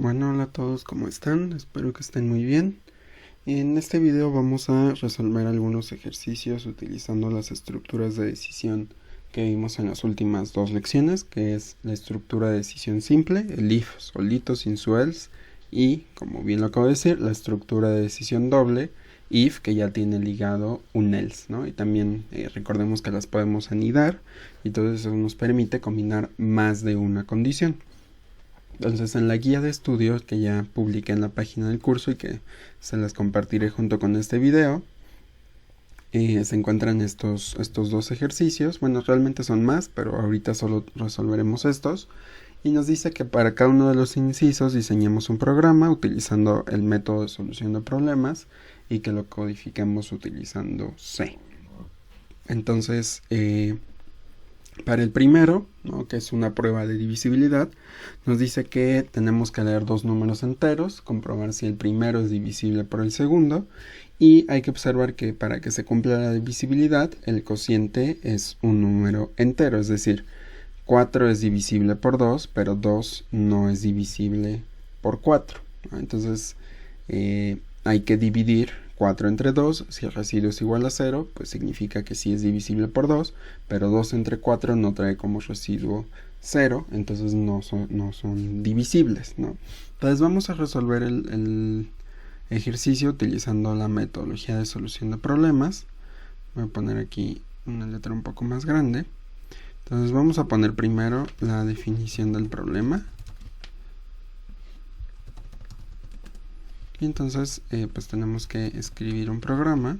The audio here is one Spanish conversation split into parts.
Bueno, hola a todos, ¿cómo están? Espero que estén muy bien. En este video vamos a resolver algunos ejercicios utilizando las estructuras de decisión que vimos en las últimas dos lecciones, que es la estructura de decisión simple, el if solito sin su else, y, como bien lo acabo de decir, la estructura de decisión doble, if, que ya tiene ligado un else, ¿no? Y también recordemos que las podemos anidar, y todo eso nos permite combinar más de una condición. Entonces, en la guía de estudio que ya publiqué en la página del curso y que se las compartiré junto con este video, se encuentran estos dos ejercicios. Bueno, realmente son más, pero ahorita solo resolveremos estos. Y nos dice que para cada uno de los incisos diseñemos un programa utilizando el método de solución de problemas y que lo codifiquemos utilizando C. Entonces, para el primero, ¿no?, que es una prueba de divisibilidad, nos dice que tenemos que leer dos números enteros, comprobar si el primero es divisible por el segundo, y hay que observar que para que se cumpla la divisibilidad, el cociente es un número entero, es decir, 4 es divisible por 2, pero 2 no es divisible por 4, ¿no? Entonces, hay que dividir 4 entre 2, si el residuo es igual a 0, pues significa que sí es divisible por 2, pero 2 entre 4 no trae como residuo 0, entonces no son divisibles, ¿no? Entonces vamos a resolver el ejercicio utilizando la metodología de solución de problemas. Voy a poner aquí una letra un poco más grande. Entonces vamos a poner primero la definición del problema. Y entonces pues tenemos que escribir un programa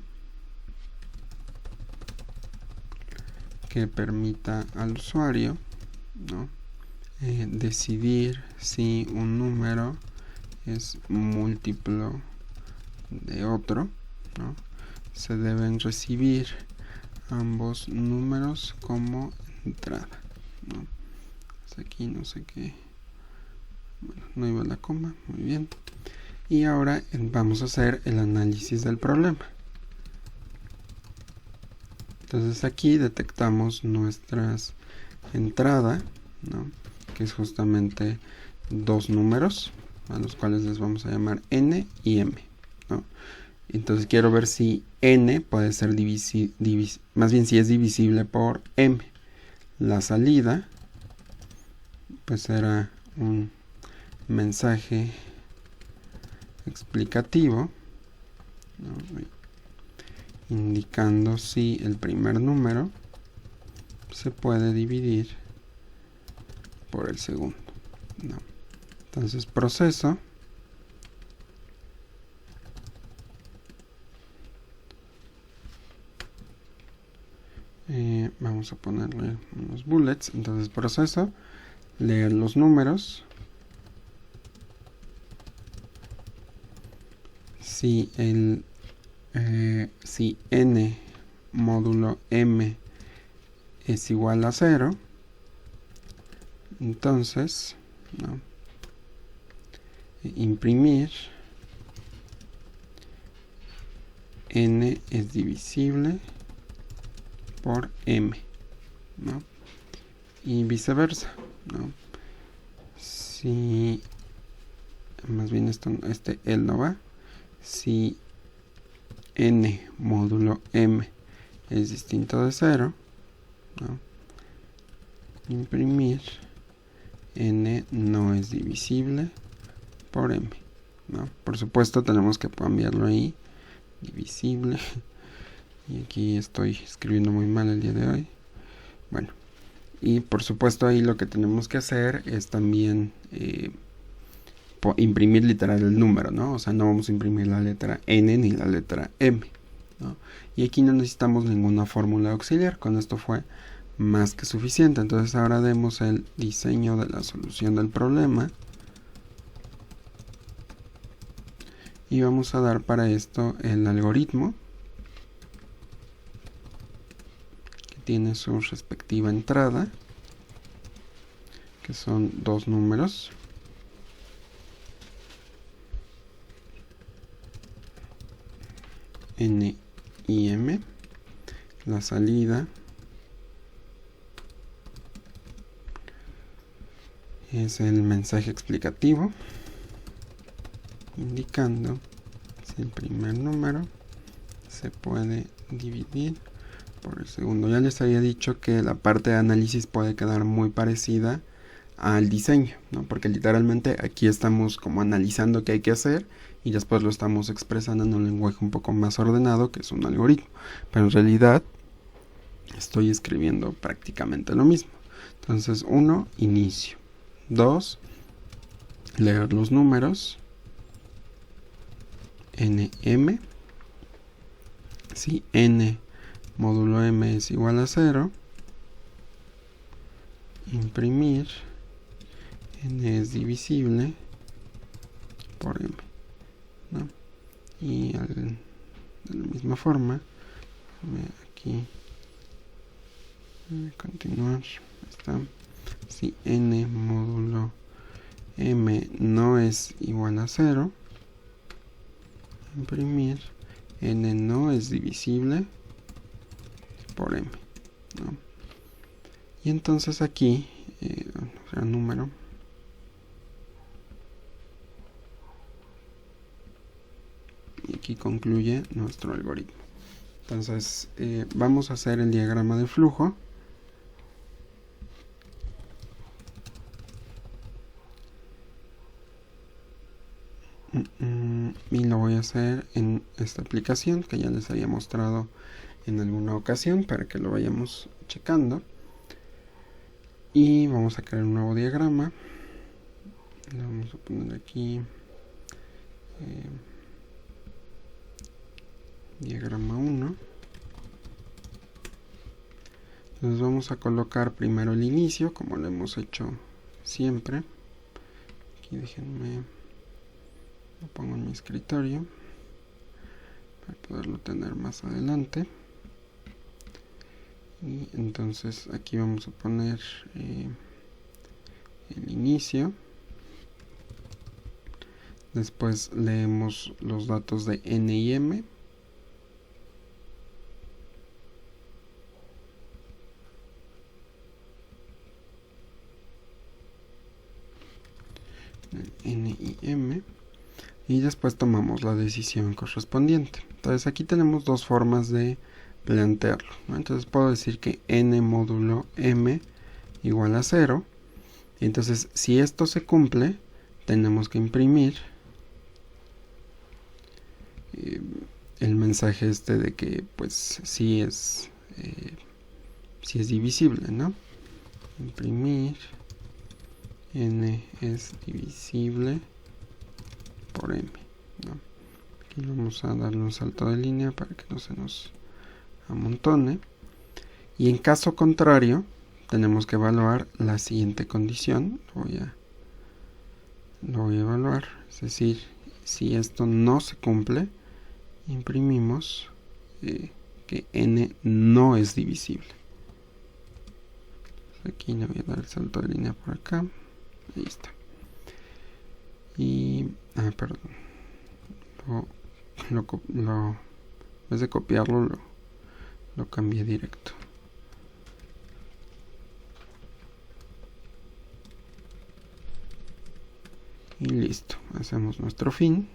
que permita al usuario, ¿no?, decidir si un número es múltiplo de otro, ¿no? Se deben recibir ambos números como entrada, ¿no? Pues aquí no sé qué, bueno, no iba la coma, muy bien. Y ahora vamos a hacer el análisis del problema. Entonces aquí detectamos nuestras entradas, ¿no?, que es justamente dos números a los cuales les vamos a llamar n y m, ¿no? Entonces quiero ver si n puede ser más bien si es divisible por m. La salida pues será un mensaje explicativo, ¿no?, indicando si el primer número se puede dividir por el segundo, ¿no? Entonces proceso vamos a ponerle unos bullets. Entonces proceso leer los números. Si n módulo m es igual a 0, entonces, ¿no?, imprimir n es divisible por m, ¿no?, y viceversa, ¿no? Si, más bien el no va. Si n módulo m es distinto de 0, ¿no?, imprimir n no es divisible por m, ¿no? Por supuesto tenemos que cambiarlo ahí, divisible, y aquí estoy escribiendo muy mal el día de hoy. Bueno, y por supuesto ahí lo que tenemos que hacer es también imprimir literal el número, ¿no? O sea, no vamos a imprimir la letra n ni la letra m, ¿no? Y aquí no necesitamos ninguna fórmula auxiliar, con esto fue más que suficiente. Entonces ahora demos el diseño de la solución del problema y vamos a dar para esto el algoritmo que tiene su respectiva entrada, que son dos números, n y m. La salida es el mensaje explicativo, indicando si el primer número se puede dividir por el segundo. Ya les había dicho que la parte de análisis puede quedar muy parecida al diseño, ¿no? Porque literalmente aquí estamos como analizando qué hay que hacer y después lo estamos expresando en un lenguaje un poco más ordenado, que es un algoritmo. Pero en realidad estoy escribiendo prácticamente lo mismo. Entonces, 1, inicio. 2, leer los números. nm. Si n módulo m es igual a 0, imprimir n es divisible por m, ¿no? Y de la misma forma, aquí continuar, está. Si n módulo m no es igual a 0, imprimir n no es divisible por m, ¿no? Y entonces aquí, número, y aquí concluye nuestro algoritmo. Entonces vamos a hacer el diagrama de flujo. Y lo voy a hacer en esta aplicación que ya les había mostrado en alguna ocasión para que lo vayamos checando. Y vamos a crear un nuevo diagrama. Le vamos a poner aquí diagrama 1. Entonces vamos a colocar primero el inicio, como lo hemos hecho siempre. Aquí déjenme, lo pongo en mi escritorio para poderlo tener más adelante. Y entonces aquí vamos a poner el inicio. Después leemos los datos de n y m. N y m. Y después tomamos la decisión correspondiente. Entonces aquí tenemos dos formas de plantearlo, ¿no? Entonces puedo decir que n módulo m igual a 0. Y entonces si esto se cumple, tenemos que imprimir el mensaje de que pues sí es divisible, ¿no? Imprimir n es divisible por m, ¿no? Aquí vamos a darle un salto de línea para que no se nos amontone. Y en caso contrario, tenemos que evaluar la siguiente condición. Lo voy a evaluar, es decir, si esto no se cumple, imprimimos que n no es divisible. Aquí le voy a dar el salto de línea por acá. Ahí está. Y perdón, en vez de copiarlo, lo cambié directo. Y listo, hacemos nuestro fin.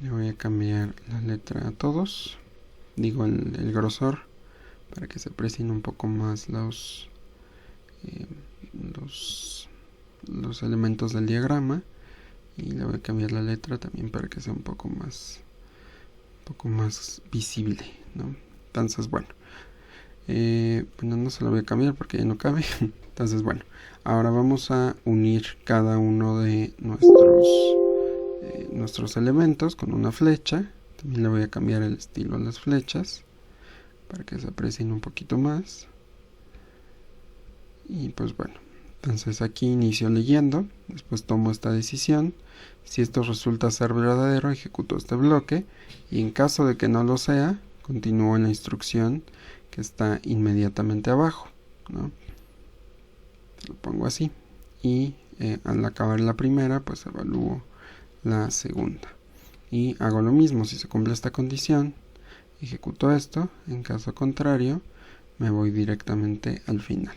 Le voy a cambiar la letra a todos, digo el grosor, para que se aprecien un poco más los elementos del diagrama. Y le voy a cambiar la letra también para que sea un poco más visible, ¿no? Entonces bueno, no se lo voy a cambiar porque ya no cabe. Entonces bueno, ahora vamos a unir cada uno de nuestros elementos con una flecha. También le voy a cambiar el estilo a las flechas para que se aprecien un poquito más. Y pues bueno, entonces aquí inicio leyendo, después tomo esta decisión. Si esto resulta ser verdadero, ejecuto este bloque, y en caso de que no lo sea, continúo en la instrucción que está inmediatamente abajo, ¿no? Lo pongo así, y al acabar la primera, pues evalúo la segunda. Y hago lo mismo, si se cumple esta condición, ejecuto esto. En caso contrario, me voy directamente al final.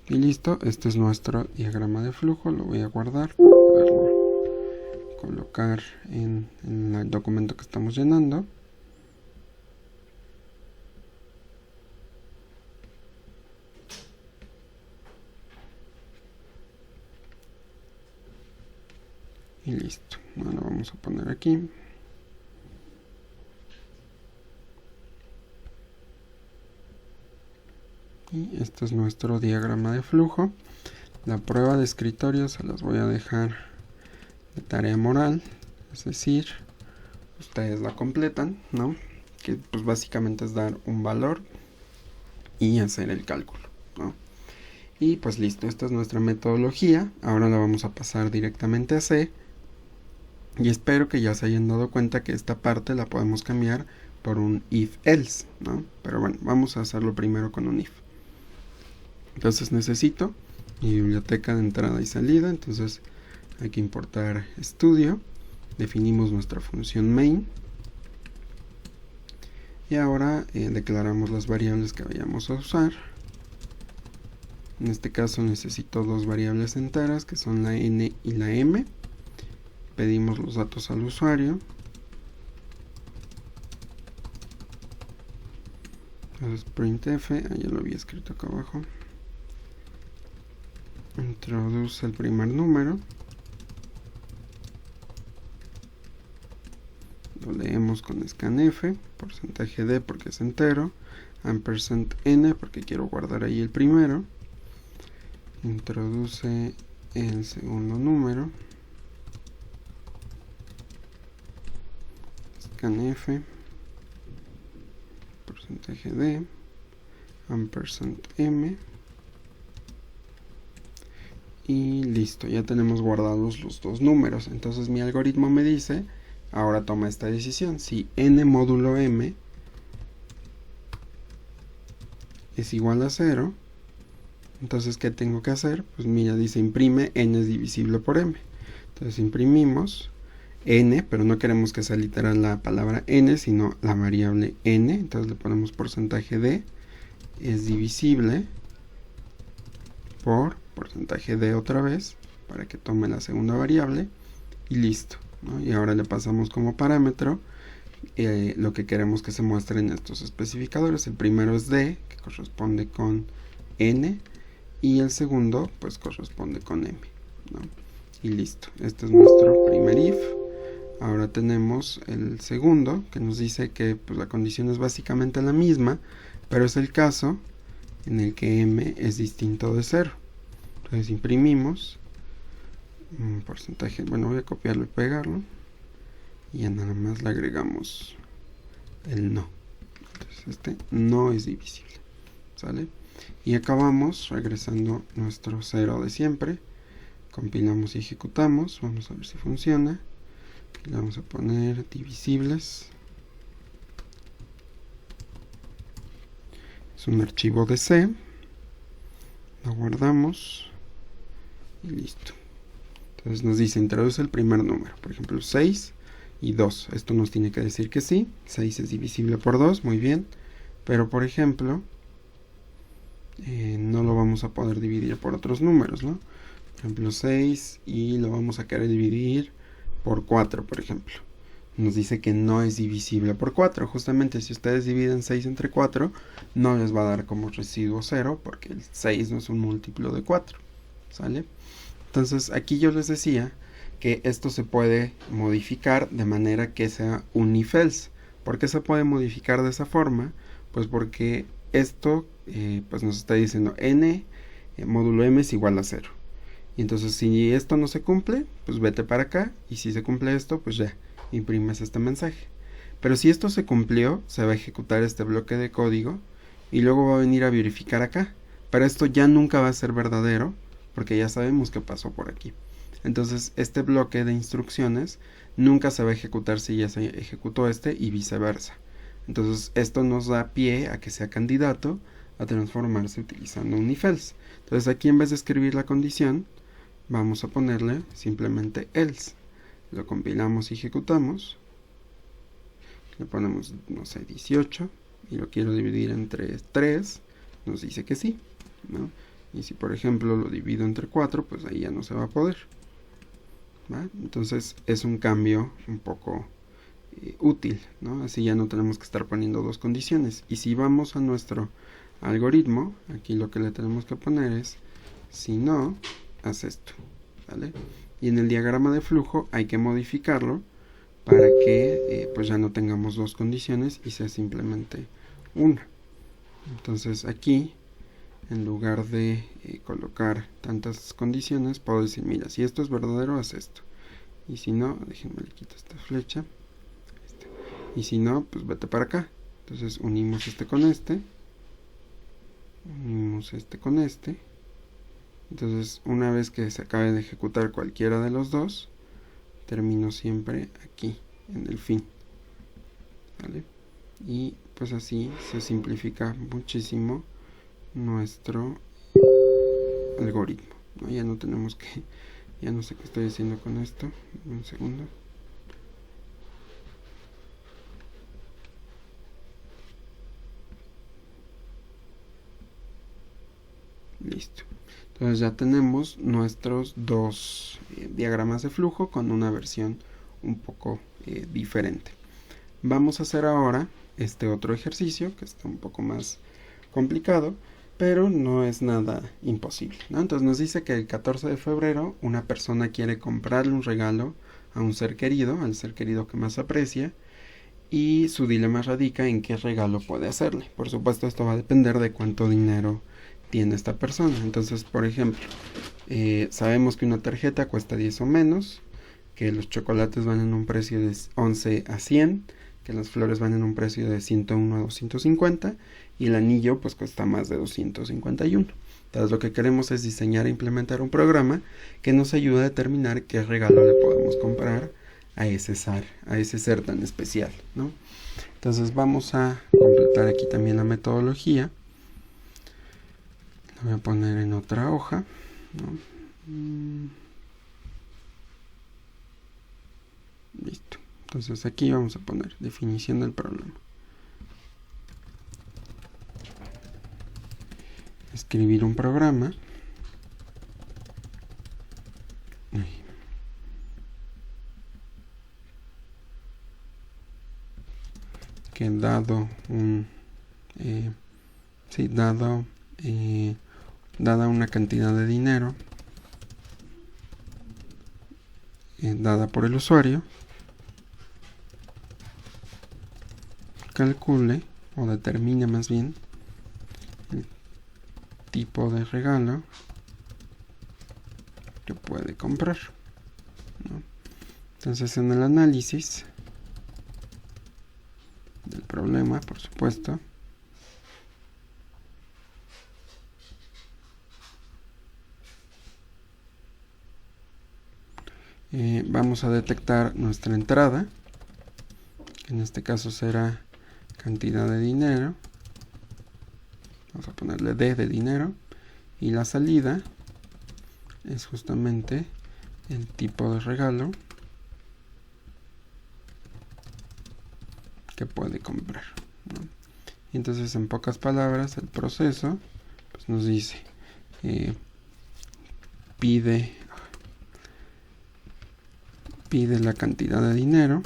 Y listo, este es nuestro diagrama de flujo. Lo voy a guardar para poderlo colocar en el documento que estamos llenando. Y listo. Ahora vamos a poner aquí. Y este es nuestro diagrama de flujo. La prueba de escritorio se las voy a dejar de tarea moral, es decir, ustedes la completan, ¿no? Que pues básicamente es dar un valor y hacer el cálculo, ¿no? Y pues listo, esta es nuestra metodología. Ahora la vamos a pasar directamente a C. Y espero que ya se hayan dado cuenta que esta parte la podemos cambiar por un if-else, ¿no? Pero bueno, vamos a hacerlo primero con un if. Entonces necesito mi biblioteca de entrada y salida. Entonces hay que importar estudio. Definimos nuestra función main. Y ahora declaramos las variables que vayamos a usar. En este caso necesito dos variables enteras que son la n y la m. Pedimos los datos al usuario. Entonces printf, ya lo había escrito acá abajo. Introduce el primer número. Lo leemos con scanf, porcentaje d porque es entero, ampersand n porque quiero guardar ahí el primero. Introduce el segundo número. Scanf, porcentaje d, ampersand m. Y listo, ya tenemos guardados los dos números. Entonces mi algoritmo me dice, ahora toma esta decisión. Si n módulo m es igual a 0, entonces ¿qué tengo que hacer? Pues mira, dice imprime n es divisible por m. Entonces imprimimos n, pero no queremos que sea literal la palabra n, sino la variable n. Entonces le ponemos porcentaje d es divisible por porcentaje d otra vez, para que tome la segunda variable, y listo, ¿no? Y ahora le pasamos como parámetro lo que queremos que se muestre en estos especificadores. El primero es d, que corresponde con n, y el segundo pues corresponde con m, ¿no? Y listo, este es nuestro primer if. Ahora tenemos el segundo, que nos dice que pues, la condición es básicamente la misma, pero es el caso en el que m es distinto de 0. Entonces imprimimos un porcentaje, bueno, voy a copiarlo y pegarlo, y ya nada más le agregamos el no. Entonces este no es divisible, ¿sale? Y acabamos regresando nuestro 0 de siempre. Compilamos y ejecutamos, vamos a ver si funciona. Aquí le vamos a poner divisibles. Es un archivo de C. Lo guardamos. Y listo. Entonces nos dice introduce el primer número, por ejemplo 6 y 2. Esto nos tiene que decir que sí. 6 es divisible por 2, muy bien. Pero por ejemplo, no lo vamos a poder dividir por otros números, ¿no? Por ejemplo 6 y lo vamos a querer dividir por 4, por ejemplo. Nos dice que no es divisible por 4. Justamente si ustedes dividen 6 entre 4, no les va a dar como residuo 0, porque el 6 no es un múltiplo de 4, ¿sale? Entonces aquí yo les decía que esto se puede modificar de manera que sea un if-else. ¿Por qué se puede modificar de esa forma? Pues porque esto pues nos está diciendo n módulo m es igual a 0. Y entonces si esto no se cumple, pues vete para acá, y si se cumple esto, pues ya imprimes este mensaje. Pero si esto se cumplió, se va a ejecutar este bloque de código y luego va a venir a verificar acá. Pero esto ya nunca va a ser verdadero, porque ya sabemos que pasó por aquí. Entonces este bloque de instrucciones nunca se va a ejecutar si ya se ejecutó este, y viceversa. Entonces esto nos da pie a que sea candidato a transformarse utilizando un if-else. Entonces aquí, en vez de escribir la condición, vamos a ponerle simplemente else. lo compilamos y ejecutamos, le ponemos, no sé, 18 y lo quiero dividir entre 3, nos dice que sí, ¿no? Y si por ejemplo lo divido entre 4, pues ahí ya no se va a poder, ¿va? Entonces es un cambio un poco útil, ¿no? Así ya no tenemos que estar poniendo dos condiciones. Y si vamos a nuestro algoritmo, aquí lo que le tenemos que poner es, si no, haz esto, ¿vale? Y en el diagrama de flujo hay que modificarlo para que pues ya no tengamos dos condiciones y sea simplemente una. Entonces aquí, en lugar de colocar tantas condiciones, puedo decir, mira, si esto es verdadero, haz esto. Y si no, déjenme le quito esta flecha. Y si no, pues vete para acá. Entonces unimos este con este. Unimos este con este. Entonces una vez que se acabe de ejecutar cualquiera de los dos, termino siempre aquí, en el fin, ¿vale? Y pues así se simplifica muchísimo nuestro algoritmo, ¿no? Ya no tenemos que, ya no sé qué estoy haciendo con esto, un segundo. Listo. Entonces ya tenemos nuestros dos diagramas de flujo con una versión un poco diferente. Vamos a hacer ahora este otro ejercicio que está un poco más complicado, pero no es nada imposible, ¿no? Entonces nos dice que el 14 de febrero una persona quiere comprarle un regalo a un ser querido, al ser querido que más aprecia, y su dilema radica en qué regalo puede hacerle. Por supuesto, esto va a depender de cuánto dinero tiene esta persona. Entonces, por ejemplo, sabemos que una tarjeta cuesta 10 o menos, que los chocolates van en un precio de 11 a 100, que las flores van en un precio de 101 a 250 y el anillo pues cuesta más de 251. Entonces lo que queremos es diseñar e implementar un programa que nos ayude a determinar qué regalo le podemos comprar a ese ser tan especial, ¿no? Entonces vamos a completar aquí también la metodología. La voy a poner en otra hoja, ¿no? Listo. Entonces aquí vamos a poner definición del problema. Escribir un programa. Que dado dada una cantidad de dinero dada por el usuario, calcule o determine más bien el tipo de regalo que puede comprar, ¿no? Entonces en el análisis del problema, por supuesto, vamos a detectar nuestra entrada, que en este caso será cantidad de dinero, vamos a ponerle D de dinero, y la salida es justamente el tipo de regalo que puede comprar, ¿no? Y entonces en pocas palabras el proceso pues nos dice pide la cantidad de dinero,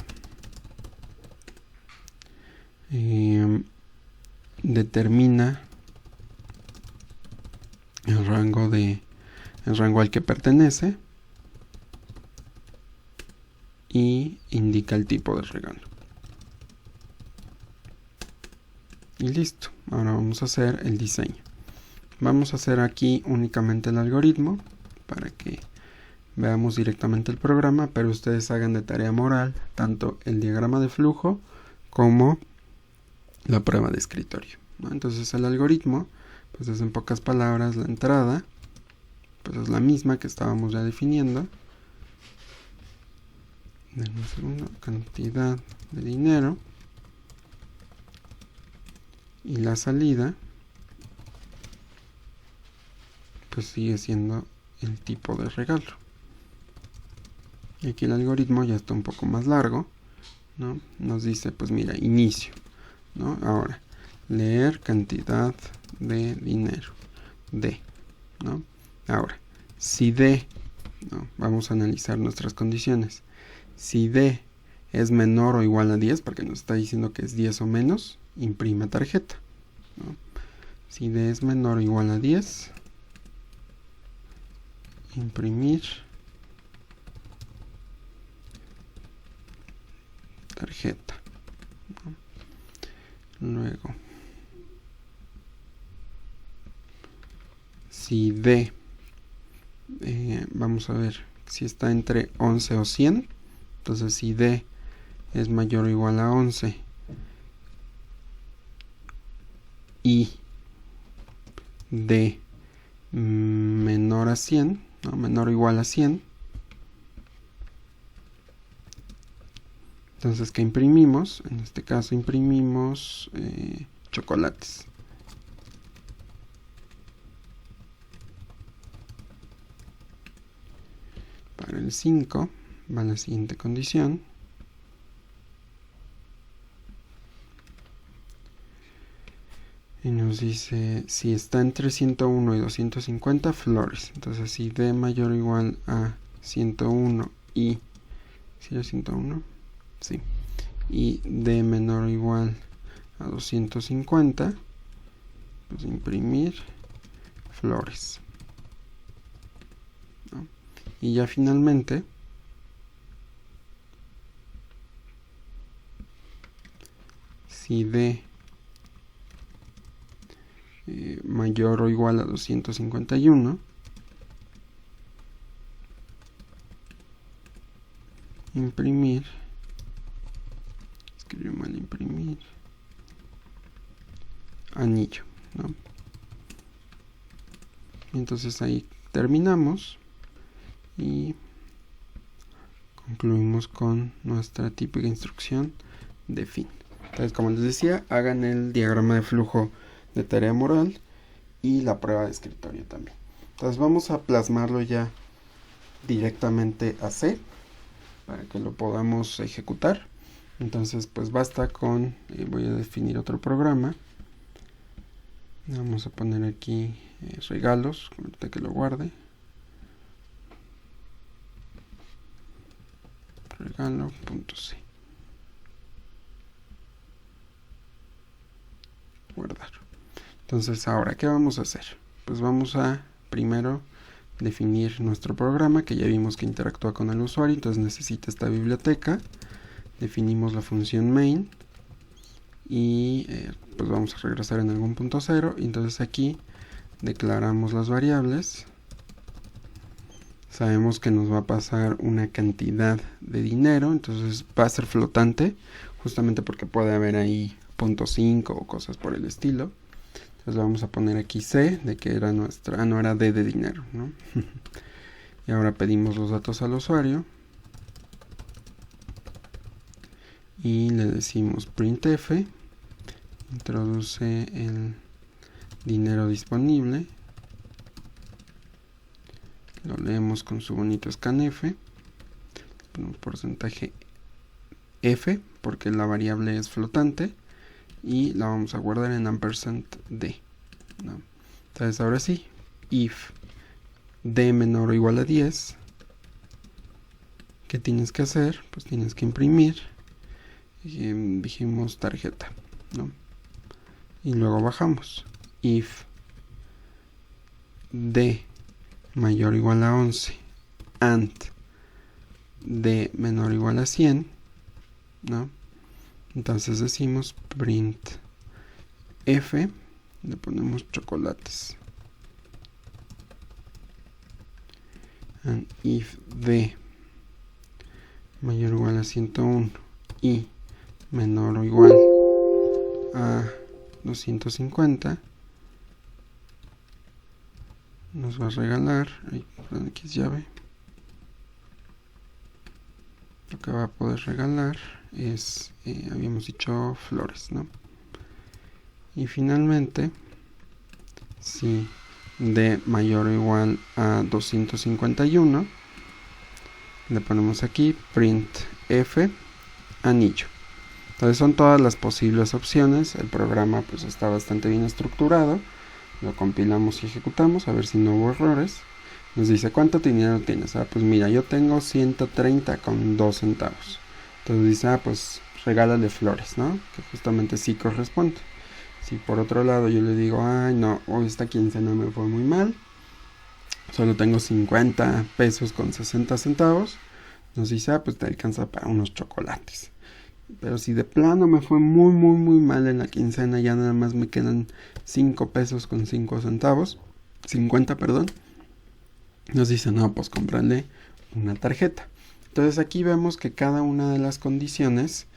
determina el rango al que pertenece y indica el tipo de regalo. Y listo. Ahora vamos a hacer el diseño. Vamos a hacer aquí únicamente el algoritmo para que veamos directamente el programa, pero ustedes hagan de tarea moral tanto el diagrama de flujo como la prueba de escritorio, ¿no? Entonces el algoritmo pues es en pocas palabras la entrada pues es la misma que estábamos ya definiendo. Denme un segundo. Cantidad de dinero y la salida pues sigue siendo el tipo de regalo. Y aquí el algoritmo ya está un poco más largo, ¿no? Nos dice, pues mira, inicio, ¿no? Ahora, leer cantidad de dinero, D, ¿no? Ahora, si D, ¿no? Vamos a analizar nuestras condiciones. Si D es menor o igual a 10, porque nos está diciendo que es 10 o menos, imprime tarjeta, ¿no? Si D es menor o igual a 10, imprimir tarjeta, ¿no? Luego, si D, vamos a ver si está entre 11 o 100, entonces si D es mayor o igual a 11 y D menor a 100, ¿no? Menor o igual a 100, entonces ¿qué imprimimos? En este caso imprimimos chocolates. Para el 5 va la siguiente condición. Y nos dice, si está entre 101 y 250, flores. Entonces, si D mayor o igual a 101 y... ¿Sí era 101? Sí. Y D menor o igual a 250, pues imprimir flores, ¿no? Y ya finalmente, si D mayor o igual a 251, imprimir, escribí mal, imprimir anillo, ¿no? Entonces ahí terminamos y concluimos con nuestra típica instrucción de fin. Entonces, como les decía, hagan el diagrama de flujo de tarea moral y la prueba de escritorio también. Entonces vamos a plasmarlo ya directamente a C para que lo podamos ejecutar. Entonces pues basta con, voy a definir otro programa. Vamos a poner aquí regalos, ahorita que lo guarde. Regalo.c. Guardar. Entonces ahora, ¿qué vamos a hacer? Pues vamos a primero definir nuestro programa, que ya vimos que interactúa con el usuario, entonces necesita esta biblioteca. Definimos la función main y pues vamos a regresar en algún punto cero. Y entonces aquí declaramos las variables. Sabemos que nos va a pasar una cantidad de dinero, entonces va a ser flotante, justamente porque puede haber ahí .5 o cosas por el estilo. Entonces vamos a poner aquí C, de que era nuestra, no era D de dinero, ¿no? Y ahora pedimos los datos al usuario. Y le decimos printf, introduce el dinero disponible. Lo leemos con su bonito scanf. Ponemos porcentaje F, porque la variable es flotante. Y la vamos a guardar en %d, ¿no? Entonces ahora sí, if d menor o igual a 10, ¿qué tienes que hacer? Pues tienes que imprimir, dijimos tarjeta, ¿no? Y luego bajamos, if d mayor o igual a 11 and d menor o igual a 100, ¿no? Entonces decimos print f, le ponemos chocolates, and if d mayor o igual a 101 y menor o igual a 250, nos va a regalar, aquí es llave, lo que va a poder regalar es, habíamos dicho flores, ¿no? Y finalmente, si d mayor o igual a 251, le ponemos aquí printf anillo. Entonces son todas las posibles opciones. El programa pues está bastante bien estructurado. Lo compilamos y ejecutamos a ver si no hubo errores. Nos dice cuánto dinero tienes. Pues mira, yo tengo 130,2 centavos. Entonces dice, pues regálale flores, ¿no? Que justamente sí corresponde. Si por otro lado yo le digo, ay no, hoy esta quincena me fue muy mal, solo tengo 50 pesos con 60 centavos, nos dice, pues te alcanza para unos chocolates. Pero si de plano me fue muy mal en la quincena, ya nada más me quedan 5 pesos con 5 centavos, 50, perdón, nos dice, no, pues cómprale una tarjeta. Entonces aquí vemos que cada una de las condiciones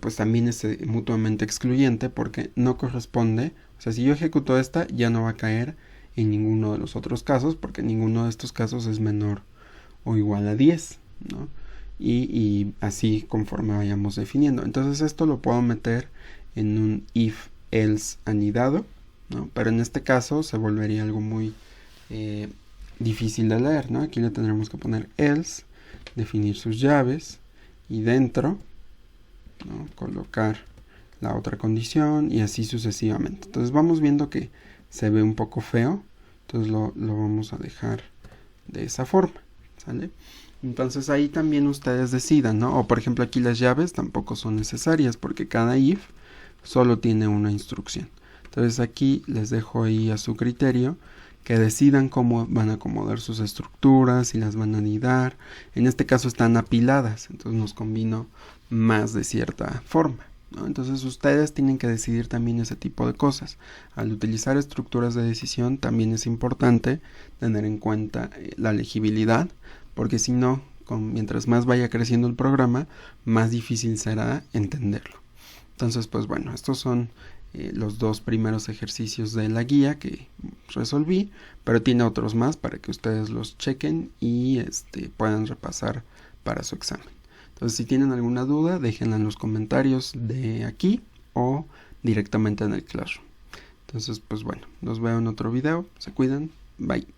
pues también es mutuamente excluyente porque no corresponde. O sea, si yo ejecuto esta, ya no va a caer en ninguno de los otros casos porque ninguno de estos casos es menor o igual a 10, ¿no? Y así conforme vayamos definiendo. Entonces esto lo puedo meter en un if else anidado, ¿no? Pero en este caso se volvería algo muy difícil de leer, ¿no? Aquí le tendremos que poner else, definir sus llaves y dentro, ¿no?, colocar la otra condición y así sucesivamente. Entonces vamos viendo que se ve un poco feo, entonces lo vamos a dejar de esa forma, ¿sale? Entonces ahí también ustedes decidan, ¿no? O por ejemplo aquí las llaves tampoco son necesarias porque cada if solo tiene una instrucción. Entonces aquí les dejo ahí a su criterio que decidan cómo van a acomodar sus estructuras, si las van a anidar. En este caso están apiladas, entonces nos combino más de cierta forma, ¿no? Entonces ustedes tienen que decidir también ese tipo de cosas. Al utilizar estructuras de decisión también es importante tener en cuenta la legibilidad, porque si no, mientras más vaya creciendo el programa, más difícil será entenderlo. Entonces, pues bueno, estos son los dos primeros ejercicios de la guía que resolví, pero tiene otros más para que ustedes los chequen y puedan repasar para su examen. Entonces, si tienen alguna duda, déjenla en los comentarios de aquí o directamente en el Classroom. Entonces, pues bueno, los veo en otro video. Se cuidan. Bye.